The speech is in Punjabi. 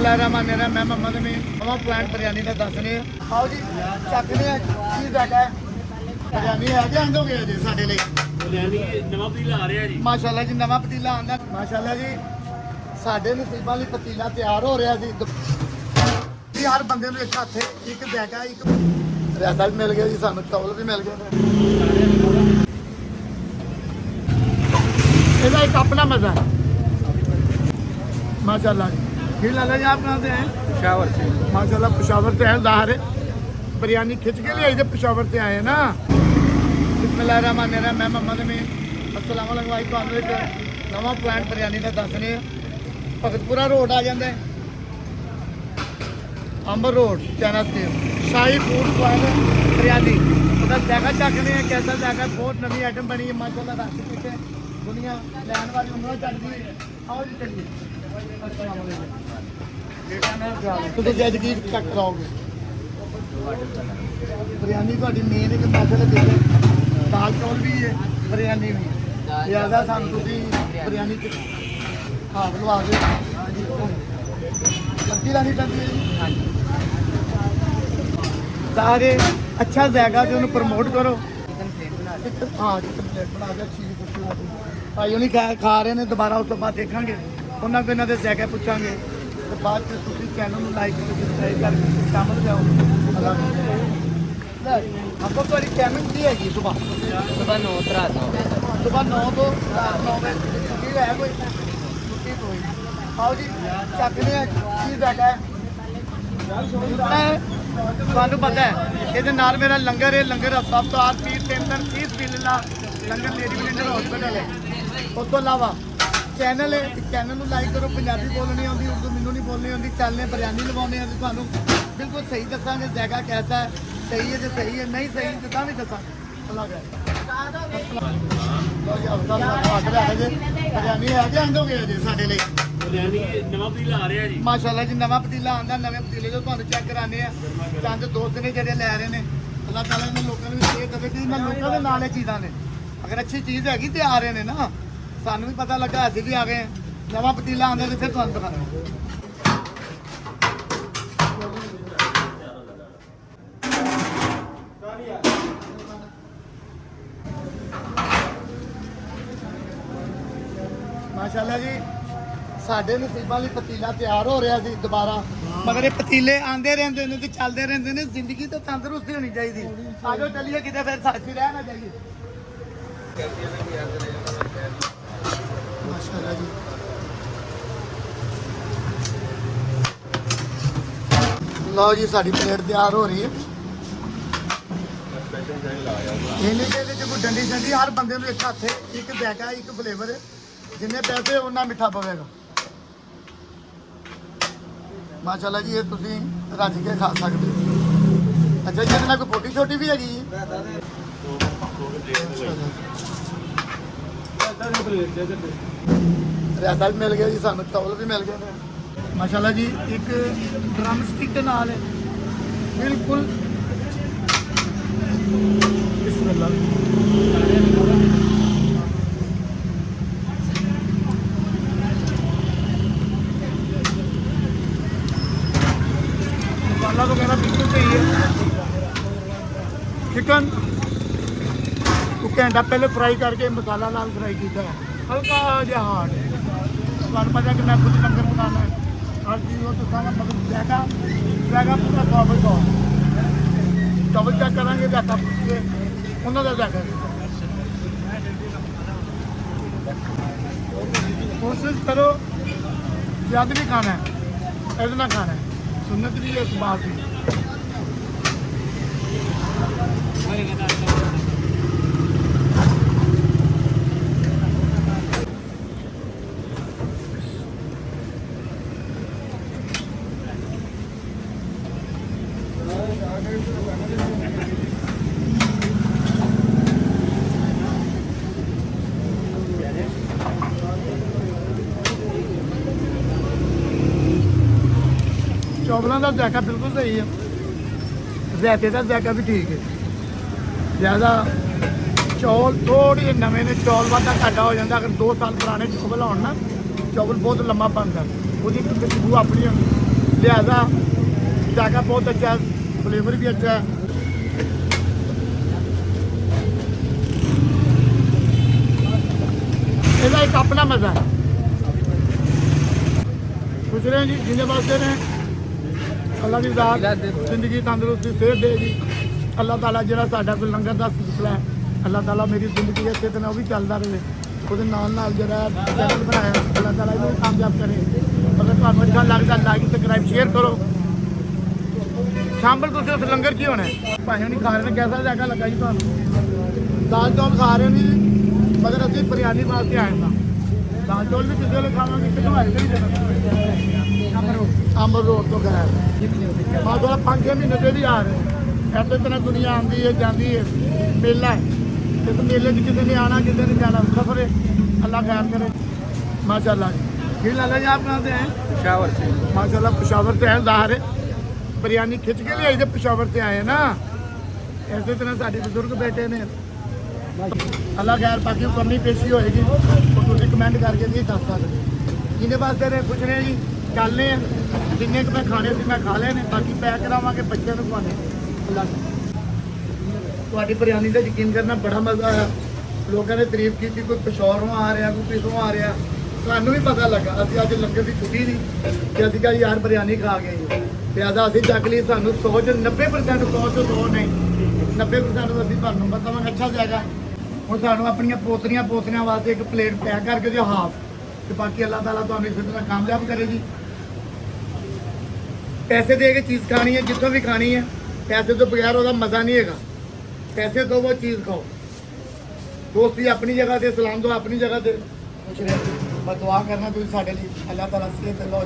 बिस्मिल्लाहिर्रहमानिर्रहीम। मैं मोहम्मद अमीन नवा प्लांट बिरयानी का दसने आओ जी चखने की जाता है बिरयानी है जी आंदो गया जी साडे ਲਈ ਬਿਰਿਆਨੀ ਨਵਾਂ ਪਤੀਲਾ ਆ ਰਿਹਾ ਜੀ ਮਾਸ਼ਾਅੱਲਾ ਜੀ ਨਵਾਂ ਪਤੀਲਾ ਆਂਦਾ ਮਾਸ਼ਾਅੱਲਾ ਜੀ ਸਾਡੇ ਨਸੀਬਾਂ ਲਈ ਪਤੀਲਾ ਤਿਆਰ ਹੋ ਰਿਹਾ ਸੀ ਜੀ ਹਰ ਬੰਦੇ ਨੂੰ ਇੱਕ ਹੱਥੇ ਇੱਕ ਬੈਗਾ ਇੱਕ ਰੈਸਾ ਵੀ ਮਿਲ ਗਿਆ ਜੀ ਸਾਨੂੰ ਟੌਲ ਵੀ ਮਿਲ ਗਿਆ ਇਹਦਾ ਇੱਕ ਆਪਣਾ ਮਜ਼ਾ ਹੈ माशाल्लाह जी लाला जी आप कहाँ से हैं पेशावर से माशाल्लाह पेशावर से हैं ज़ाहिर है बिरयानी खिंच के लिए इधर पेशावर से आए हैं ना बिस्मिल्लाहिर्रहमानिर्रहीम। मैं मोहम्मद अमीन अस्सलाम वालेकुम भाई तो एक नवा प्लांट बिरयानी का दसने भगतपुरा रोड आ जाता है अंबर रोड चाइना स्टेट शाही फूड पॉइंट बिरयानी उसका जायका चखने कैसा जायका बहुत नवी आइटम बनी है माशाल्लाह रश पीछे दुनिया लैन वाली उम्र चलती है आओ जी चलिए ਤੁਸੀਂ ਜੱਜ ਕੀ ਚੈੱਕ ਕਰਾਓਗੇ ਬਿਰਿਆਨੀ ਤੁਹਾਡੀ ਮੇਨ ਇੱਕ ਮਸਲਾ ਦੇ ਦਾਲ ਚੌਲ ਵੀ ਹੈ ਬਿਰਿਆਨੀ ਵੀ ਜ਼ਿਆਦਾ ਸਾਨੂੰ ਤੁਸੀਂ ਬਿਰਿਆਨੀ ਚ ਹਾਂ ਲਵਾ ਦਿਓ ਪੱਤੀ ਲਾਣੀ ਪੈਂਦੀ ਹੈ ਜੀ ਹਾਂਜੀ ਸਾਰੇ ਅੱਛਾ ਜਾਏਗਾ ਤੇ ਉਹਨੂੰ ਪ੍ਰਮੋਟ ਕਰੋ ਹਾਂ ਕੰਪਲੀਟ ਬਣਾ ਕੇ ਅੱਛੀ ਭਾਈ ਉਹਨੇ ਖਾ ਰਹੇ ਨੇ ਦੁਬਾਰਾ ਉਸ ਤੋਂ ਬਾਅਦ ਦੇਖਾਂਗੇ ਉਹਨਾਂ ਕੋਲ ਇਹਨਾਂ ਦੇ ਜਾਇਕਾ ਪੁੱਛਾਂਗੇ ਤੇ ਬਾਅਦ ਚ ਤੁਸੀਂ ਚੈਨਲ ਨੂੰ ਲਾਈਕ ਤੇ ਸਬਸਕ੍ਰਾਈਬ ਕਰਕੇ ਸ਼ਾਮਲ ਜਾਓ ਆਪਾਂ ਤੁਹਾਡੀ ਟਾਈਮਿੰਗ ਕੀ ਹੈਗੀ ਸਵੇਰ 9 ਰਾਤ 9 ਸਵੇਰ 9 ਤੋਂ ਰਾਤ 9 ਵਜੇ ਛੁੱਟੀ ਹੈ ਕੋਈ ਛੁੱਟੀ ਕੋਈ ਆਓ ਜੀ ਚੱਕਦੇ ਆ ਕੀ ਜਾਇਕਾ ਹੈ ਤੁਹਾਨੂੰ ਪਤਾ ਹੈ ਇਹਦੇ ਨਾਲ ਮੇਰਾ ਲੰਗਰ ਹੈ ਲੰਗਰ ਸਭ ਤੋਂ ਆਰ ਪੀਰ ਤੇਂਦਰ ਸੀਸ ਬਿਲਲਾ ਲੰਗਰ ਲੇਡੀ ਵਿਲੇਂਡਰ ਹਸਪੀਟਲ ਹੈ ਉਸ ਤੋਂ ਇਲਾਵਾ ਚੈਨਲ ਹੈ ਚੈਨਲ ਨੂੰ ਲਾਈਕ ਕਰੋ ਪੰਜਾਬੀ ਬੋਲਣੀ ਆਉਂਦੀ ਉਰਦੂ ਮੈਨੂੰ ਨਹੀਂ ਬੋਲਣੀ ਆਉਂਦੀ ਚੱਲਨੇ ਬਿਰਿਆਨੀ ਲਵਾਉਂਦੇ ਆ ਤੇ ਤੁਹਾਨੂੰ ਬਿਲਕੁਲ ਸਹੀ ਦੱਸਾਂਗੇ ਜਾਇਕਾ ਕੈਸਾ ਹੈ ਸਹੀ ਹੈ ਜੇ ਸਹੀ ਹੈ ਨਹੀਂ ਸਹੀ ਤੇ ਤਾਂ ਵੀ ਦੱਸਾਂਗੇ ਅੱਲਾਹ ਕਰੇ ਬਿਰਿਆਨੀ ਹੈ ਜੀ ਆਂਦੋਗੇ ਜੀ ਸਾਡੇ ਲਈ ਬਿਰਿਆਨੀ ਨਵਾਂ ਪਤੀਲਾ ਆ ਰਿਹਾ ਜੀ ਮਾਸ਼ਾਅੱਲਾ ਜੀ ਨਵਾਂ ਪਤੀਲਾ ਆਂਦਾ ਨਵੇਂ ਪਤੀਲੇ ਤੋਂ ਤੁਹਾਨੂੰ ਚੈੱਕ ਕਰਾਣੇ ਆ ਚੰਦ ਦੋਸਤ ਨੇ ਜਿਹੜੇ ਲੈ ਰਹੇ ਨੇ ਅੱਲਾਹ ਤਾਲਾ ਇਹਨਾਂ ਲੋਕਾਂ ਨੂੰ ਵੀ ਸੇਧ ਦੇਵੇ ਕਿ ਇਹਨਾਂ ਲੋਕਾਂ ਦੇ ਨਾਲ ਇਹ ਚੀਜ਼ਾਂ ਨੇ ਅਗਰ ਅੱਛੀ ਚੀਜ਼ ਹੈਗੀ ਤੇ ਆ ਰਹੇ ਨੇ ਨਾ ਸਾਨੂੰ ਵੀ ਪਤਾ ਲੱਗਾ ਅਸੀਂ ਵੀ ਆ ਗਏ ਨਵਾਂ ਪਤੀਲਾ ਆਂਦਾ ਤੇ ਫਿਰ ਤੁਹਾਨੂੰ ਦਿਖਾਣਾ ਮਾਸ਼ਾਅੱਲਾ ਜੀ ਸਾਡੇ ਨਸੀਬਾਂ ਲਈ ਪਤੀਲਾ ਤਿਆਰ ਹੋ ਰਿਹਾ ਸੀ ਦੁਬਾਰਾ ਮਗਰ ਇਹ ਪਤੀਲੇ ਆਂਦੇ ਰਹਿੰਦੇ ਨੇ ਤੇ ਚੱਲਦੇ ਰਹਿੰਦੇ ਨੇ ਜ਼ਿੰਦਗੀ ਤਾਂ ਤੰਦਰੁਸਤੀ ਹੋਣੀ ਚਾਹੀਦੀ ਆਜੋ ਚੱਲੀਏ ਕਿਤੇ ਫਿਰ ਸਾਥੀ ਰਹਿ ਨਾ ਜਾਈਏ ਮਾਸ਼ਾਅੱਲਾ ਜੀ ਲਓ ਜੀ ਸਾਡੀ ਪਲੇਟ ਤਿਆਰ ਹੋ ਰਹੀ ਹੈ ਇਹਨੇ ਦੇ ਵਿੱਚ ਕੋਈ ਡੰਡੀ ਡੰਡੀ ਹਰ ਬੰਦੇ ਨੂੰ ਇੱਕ ਹੱਥੇ ਇੱਕ ਜਾਇਕਾ ਇੱਕ ਫਲੇਵਰ ਜਿੰਨੇ ਪੈਸੇ ਉਹਨਾਂ ਮਿੱਠਾ ਪਵੇਗਾ ਮਾਸ਼ਾਅੱਲਾ ਜੀ ਇਹ ਤੁਸੀਂ ਰੱਜ ਕੇ ਖਾ ਸਕਦੇ ਹੋ ਅੱਛਾ ਜੀ ਇਹਦੇ ਨਾਲ ਕੋਈ ਫੋਟੀ ਛੋਟੀ ਵੀ ਹੈਗੀ ਰੈਸਾ ਵੀ ਮਿਲ ਗਿਆ ਜੀ ਸਾਨੂੰ ਟੌਲ ਵੀ ਮਿਲ ਗਿਆ ਮਾਸ਼ਾਅੱਲਾ ਜੀ ਇੱਕ ਡਰਮ ਸਟਿਕ ਨਾਲ ਹੈ ਬਿਲਕੁਲ ਬਿਸਮਿਲ੍ਲਾ मसाला वगैरह बिल्कुल सही है चिकन को घंटा पहले फ्राई करके मसाला नाल फ्राई किया है हल्का जिहा हार्ड तुहानू पता कि मैं खुद लंगर बनाना है हर चीज़ वो तो सारा मतलब जाएगा पूरा 100 डबल चेक करांगे जाता पूछिए उन्होंने जाएगा कोशिश करो ज़्यादा भी खाना है इतना खाना है सुन्नत भी है इस बात की चौबलों का जायका बिल्कुल सही है रायते का जायका भी ठीक है ज़्यादा चौल थोड़े नवे ने चौल वादा घाटा हो जाता अगर 2 साल पुराने चौल हो ना चौल बहुत लम्बा बनता वो खुशबू अपनी लिहाजा जायका बहुत अच्छा है, फ्लेवर भी अच्छा है। ਇਹਦਾ ਇੱਕ ਆਪਣਾ ਮਜ਼ਾ ਹੈ। ਪੁੱਛ ਰਹੇ ਜੀ ਜਿੰਨੇ ਵਾਸਤੇ ਨੇ ਅੱਲਾ ਦੀ ਜ਼ਾਤ ਜ਼ਿੰਦਗੀ ਤੰਦਰੁਸਤੀ ਸਿਹਤ ਦੇ ਜੀ। ਅੱਲਾਹ ਤਾਲਾ ਜਿਹੜਾ ਸਾਡਾ ਕੋਈ ਲੰਗਰ ਦਾ ਸਿਲਸਿਲਾ ਹੈ, ਅੱਲਾਹ ਤਾਲਾ ਮੇਰੀ ਜ਼ਿੰਦਗੀ ਇਸੇ ਤਰ੍ਹਾਂ ਉਹ ਵੀ ਚੱਲਦਾ ਰਹੇ। ਉਹਦੇ ਨਾਲ ਨਾਲ ਜਿਹੜਾ ਚੈਨਲ ਬਣਾਇਆ ਅੱਲਾਹ ਤਾਲਾ ਇਹਨੂੰ ਵੀ ਕਾਮਯਾਬ ਕਰੇ। ਅਗਰ ਤੁਹਾਨੂੰ ਅੱਛਾ ਲੱਗਦਾ ਲਾਈਕ ਸਬਸਕ੍ਰਾਈਬ ਸ਼ੇਅਰ ਕਰੋ। ਸ਼ਾਮ ਨੂੰ ਤੁਸੀਂ ਉਸ ਲੰਗਰ ਕੀ ਹੋਣਾ ਭਾਈਆਂ ਨਹੀਂ ਖਾ ਰਹੇ ਨੇ, ਕੈਸਾ ਜਾਗਾ ਲੱਗਾ ਜੀ ਤੁਹਾਨੂੰ? ਦਾਲ ਚੌਲ ਖਾ ਰਹੇ ਨੇ ਜੀ, ਮਗਰ ਅਸੀਂ ਬਿਰਿਆਨੀ ਵਾਸਤੇ ਆਏ ਹਾਂ। ਦਾਲ ਚੌਲ ਵੀ ਕਿਸੇ ਵੇਲੇ ਖਾਵਾਂਗੇ, ਕਿੱਥੋਂ ਆਏ ਕਿਹੜੀ ਜਗ੍ਹਾ? ਅੰਬਰ ਰੋਡ ਤੋਂ ਕਰਾਇਆ ਮਾਸ਼ਾਅੱਲਾ 5-6 ਮਹੀਨੇ ਤੋਂ ਵੀ ਆ ਰਹੇ। ਇੱਥੇ ਤਰ੍ਹਾਂ ਦੁਨੀਆ ਆਉਂਦੀ ਹੈ ਜਾਂਦੀ ਹੈ, ਮੇਲਾ ਹੈ। ਇਸ ਮੇਲੇ 'ਚ ਕਿਸੇ ਨੇ ਆਣਾ ਕਿਸੇ ਨੇ ਜਾਣਾ, ਸਫਰ ਹੈ। अल्लाह खैर करे माशाल्लाह। जी लाला जी आप कहाँ से हैं? पेशावर से। माशाल्लाह पेशावर से हैं। ज़ाहिर है बिरयानी खिंच के लिए जब पेशावर से आए ना, ऐसे तरह साढ़े बुजुर्ग बैठे ने। अल्लाह खैर बाकी कमी पेशी होएगी तो तुम कमेंट करके नहीं दस सकते। जिन्हें वास्ते ने कुछ ने जी चलने जिन्ने मैं खाने से मैं खा लेने, बाकी पैक करावे बच्चों को खवाने। अल्लाह ਤੁਹਾਡੀ ਬਿਰਿਆਨੀ ਦਾ ਯਕੀਨ ਕਰਨਾ ਬੜਾ ਮਜ਼ਾ ਆਇਆ। ਲੋਕਾਂ ਨੇ ਤਾਰੀਫ ਕੀਤੀ, ਕੋਈ ਪਿਸ਼ੌਰੋਂ ਆ ਰਿਹਾ, ਕੋਈ ਕਿਤੋਂ ਆ ਰਿਹਾ। ਸਾਨੂੰ ਵੀ ਪਤਾ ਲੱਗਾ, ਅਸੀਂ ਅੱਜ ਲੰਗਰ ਦੀ ਛੁੱਟੀ ਨਹੀਂ ਕਿ ਅਸੀਂ ਕਿਹਾ ਯਾਰ ਬਿਰਿਆਨੀ ਖਾ ਗਏ ਜੀ। ਲਿਹਾਜ਼ਾ ਅਸੀਂ ਚੱਕ ਲਈ, ਸਾਨੂੰ 100 ਚ 90% 100 ਤੋਂ 100 ਨਹੀਂ 90% ਅਸੀਂ ਤੁਹਾਨੂੰ ਬਤਾਵਾਂਗੇ ਅੱਛਾ ਜਾਏਗਾ। ਹੁਣ ਸਾਨੂੰ ਆਪਣੀਆਂ ਪੋਤਰੀਆਂ ਵਾਸਤੇ ਇੱਕ ਪਲੇਟ ਪੈਕ ਕਰਕੇ ਦਿਓ ਹਾਫ, ਤੇ ਬਾਕੀ ਅੱਲਾਹ ਤਾਲਾ ਤੁਹਾਨੂੰ ਇਸੇ ਤਰ੍ਹਾਂ ਕਾਮਯਾਬ ਕਰੇ ਜੀ। ਪੈਸੇ ਦੇ ਕੇ ਚੀਜ਼ ਖਾਣੀ ਹੈ, ਜਿੱਥੋਂ ਵੀ ਖਾਣੀ ਹੈ, ਪੈਸੇ ਤੋਂ ਬਗੈਰ ਉਹਦਾ ਮਜ਼ਾ ਨਹੀਂ ਹੈਗਾ। पैसे दो वो चीज़ खाओ। दोस्ती अपनी जगह से, सलाम दो अपनी जगह से। खुश रहे, मैं दुआ करना तुम साढ़े लिए अल्लाह ताला सेहत लो।